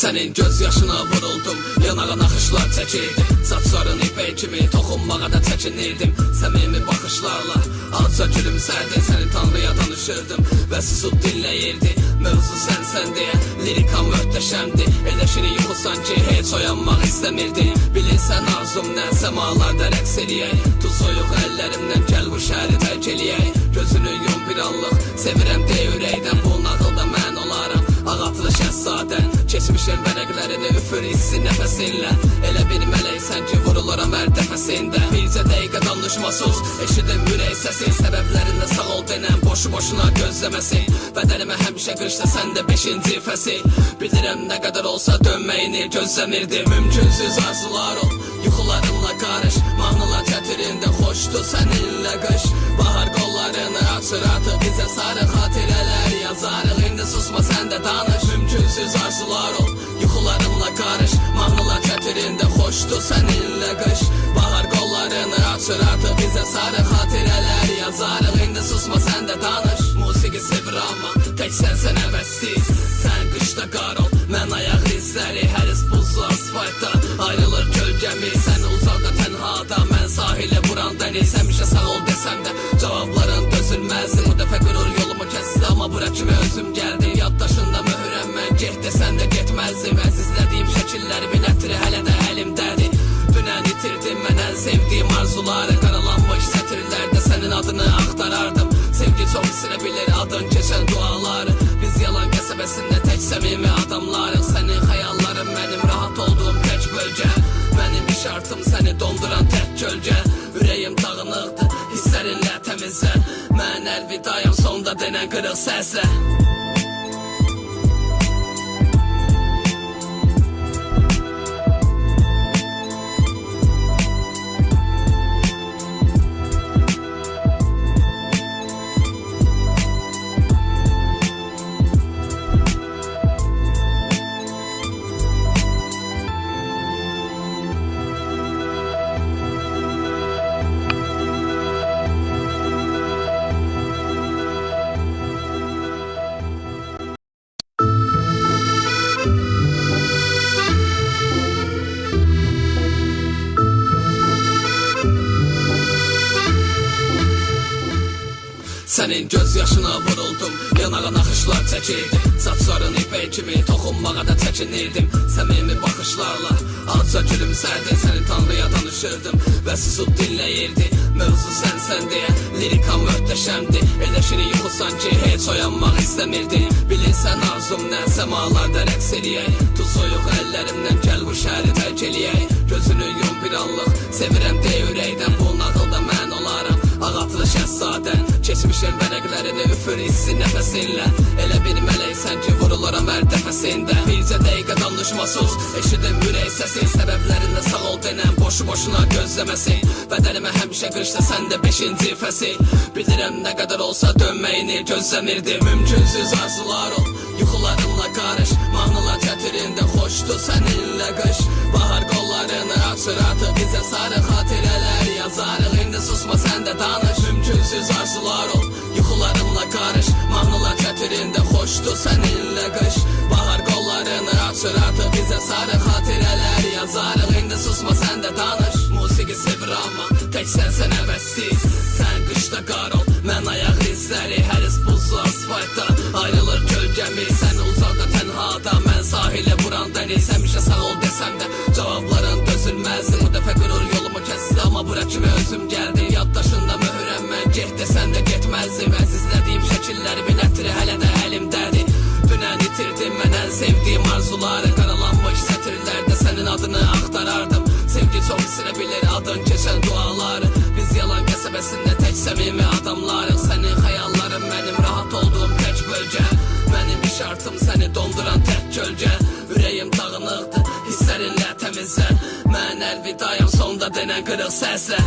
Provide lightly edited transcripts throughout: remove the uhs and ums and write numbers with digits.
Senin gözyaşına vuruldum, yanağına akışlar çəkirdim. Saçların ipək kimi toxunmağa da çəkinirdim. Səmimi baxışlarla azca gülümsərdin. Səni Tanrıya danışırdım və susub dinləyirdi. Mövzu sənsən deyə lirikam möhtəşəmdi. Elə şirin yuxusan ki heç oyanmaq istəmirdi. Bilirsən arzum nə, səmalarda rəqs eləyək. Tuz soyuq əllərimdən gəl bu şəhəri tərk eləyək. Gözünü yum bir anlıq, sevirəm deyə ürəkdən. Bu nağılda mən olaram ağatlı şəhzadən. Keçmişin vərəqlərini üfür hissi nəfəsinlə. Elə bir mələksən ki vurularam hər dəfəsində. Bircə dəqiqə danışmasız eşidim ürək səsin. Səbəblərində sağ ol denən boşu boşuna gözləməsin. Bədənimə həmişə qışda səndə 5-ci fəsil. Bilirəm nə qədər olsa dönməyini gözləmirdim. Mümkünsüz arzular ol, yuxularınla qarış. Mahnılar çətirində xoşdu səninlə qış. Bahar qollarını açır artıq bizə sarı xatirələr yazarıq. İndi susma sən də danış. Mümkünsüz arzular ol, yuxularınla qarış. Mahnılar çətirində xoşdu səninlə qış. Bahar qollarını açır artıq bizə sarı xatirələr yazarıq. İndi susma sən də danış. Musiqi sevir amma tək sənsən əvəzsiz. Sən qışda qar ol, mən ayaq izləri. Hər iz buzlu asfaltda ayrılır kölgəmiz. Sən uzaqda tənhada, mən sahilə vuran dəniz. Həmişə sağ ol desəm də cavabların dözülməzdi. Bu dəfə qürur yolumu kəsdi amma bura kimi özüm gəldim. Yaddaşında möhürəm mən, get desən də getməzdim. Əzizlədiyim şəkillerimin ətri hələ də əlimdədir. Dünən itirdim mən ən sevdiyim arzuları. Qaralanmış sətirlərdə sənin adını axtarardım. Sevgi çox sinə bilir adın keçən duaları. Biz yalan qəsəbəsində tək səmimi adamlarıq. Sənin xəyalların mənim rahat olduğum tək bölgə. Mənim şartım səni donduran tək gölgə. Ürəyim dağınıqdır, hisslərinlə təmizlə. Mən əlvidayam sonda denən qırıq səslə. Sənin gözyaşına vuruldum, yanağına akışlar çəkirdim. Saçların ipək kimi toxunmağa da çəkinirdim. Səmimi baxışlarla azca gülümsərdin. Səni Tanrıya danışırdım və susub dinləyirdi. Mövzu sənsən deyə lirikam möhtəşəmdi. Elə şirin yuxusan ki heç oyanmaq istəmirdi. Bilirsən arzum nə, səmalarda rəqs eləyək. Tuz soyuq əllərimdən gəl bu şəhəri tərk eləyək. Gözünü yum bir anlıq, sevirəm deyə ürəkdən. Bu nağılda mən olaram ağatlı şəhzadən. Keçmişin vərəqlərini üfür hissi nəfəsinlə. Elə bir mələksən ki vurularam hər dəfəsində. Bircə dəqiqə danışmasız eşidim ürək səsin. Səbəblərində sağ ol denən boşu boşuna gözləməsin. Bədənimə həmişə qışda səndə 5-ci fəsil. Bilirəm nə qədər olsa dönməyini gözləmirdim. Mümkünsüz arzular ol, yuxularınla qarış. Mahnılar çətirində xoşdu səninlə qış. Bahar qollarını açır artıq bizə sarı xatirələr yazarıq. İndi susma sən də danış. Mümkünsüz arzular ol, yuxularınla qarış. Mahnılar çətirində xoşdu səninlə qış. Bahar qollarını açır artıq bizə sarı xatirələr yazarıq. İndi susma sən də danış. Musiqi sevir amma tək sənsən əvəzsiz. Sən qışda qar ol, mən ayaq izləri. Hər iz buzlu asfaltda ayrılır kölgəmiz. Sən uzaqda tənhada, mən sahilə vuran dəniz. Həmişə sağ ol desəm də cavabların dözülməzdi. Bu dəfə qürur yolumu kəsdi amma bura kimi özüm gəldim. Yaddaşında möhürəm mən, get desən də getməzdim. Əzizlədiyim şəkillerimin ətri hələ də əlimdədir. Dünən itirdim mən ən sevdiyim arzuları. Qaralanmış sətirlərdə sənin adını axtarardım. Sevgi çox sinə bilir adın keçən duaları. Biz yalan qəsəbəsində tək səmimi adamlarıq. Sənin xəyalların mənim rahat olduğum tək bölgə. Mənim şartım səni donduran tək gölgə. Ürəyim dağınıqdır, hisslərinlə təmizlə. Mən əlvidayam sonda denən qırıq səslə.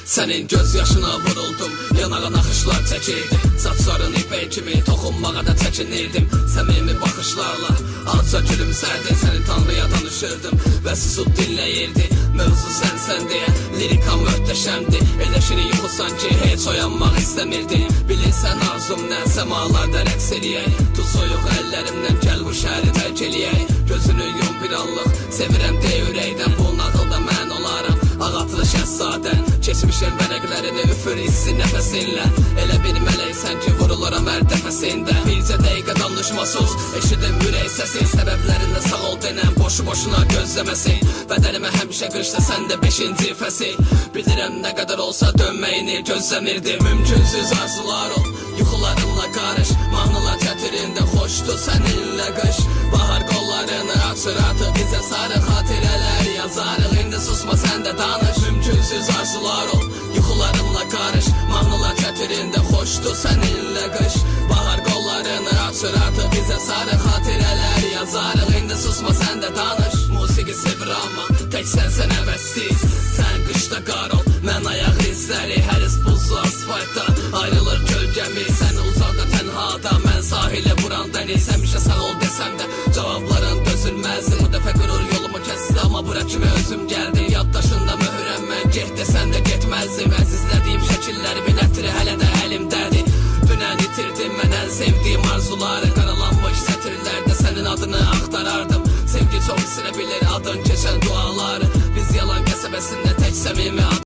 Senin gözyaşına vuruldum, yanağın akışlar çekildi. Saçların ipek kimi toxunmağa da çəkinirdim. Səmimi baxışlarla alça gülümsərdin. Səni Tanrıya danışırdım və susub dinləyirdi. Mövzu sənsən deyə lirika möhtəşəmdi. Elə şirin yuxusan ki heç oyanmaq istəmirdi. Bilirsən arzum nə, səmalarda rəqs eləyək. Tut soyuq əllərimdən gəl bu şəhəri tərk eləyək. Gözünü yum bir anlıq, sevirəm deyə ürəkdən. Bu nağılda mən olaram ağatlı şəhzadən. Keçmişin vərəqlərini üfür hissi nəfəsinlə. Elə bir mələksən ki vurularam hər dəfəsində. Bircə dəqiqə danışmasız eşidim ürək səsi. Səbəblərində sağ ol denəm boşu boşuna gözləməsin. Bədənimə həmişə qışdı səndə 5-ci fəsi. Bilirəm nə qədər olsa dönməyini gözləmirdim. Mümkünsüz arzular ol, yuxularınla qarış. Mahnılar çətirində xoşdu səninlə qış. Bahar qollarını açır artıq bizə sarı xatirələr yazarıq. İndi susma sən də danış. Mümkünsüz arzular ol, yuxularınla qarış. Mahnılar çətirində xoşdu səninlə qış. Bahar qollarını açır artıq bizə sarı xatirələr yazarıq. İndi susma sən də danış. Musiqi sevir amma tək sənsən əvəzsiz. Sən qışda qar ol, mən ayaq izləri. Hər iz buzlu asfaltda ayrılır kölgəmiz. Sən uzaqda tənhada, mən sahilə vuran dəniz. Həmişə sağ ol desəm də cavabların dözülməzdi. Bu dəfə qürur yolumu kəsdi amma bura kimi özüm gəldi. Yaddaşında möhürəm mən, get desən də getməzdim. Əzizlədiyim şəkillərimin ətri hələ də əlimdədir. Dünən itirdim mən ən sevdiyim arzuları. Qaralanmış sətirlərdə sənin adını axtarardım. Sevgi çox isilə bilir adın keçən duaları. Biz yalan qəsəbəsində tək səmimi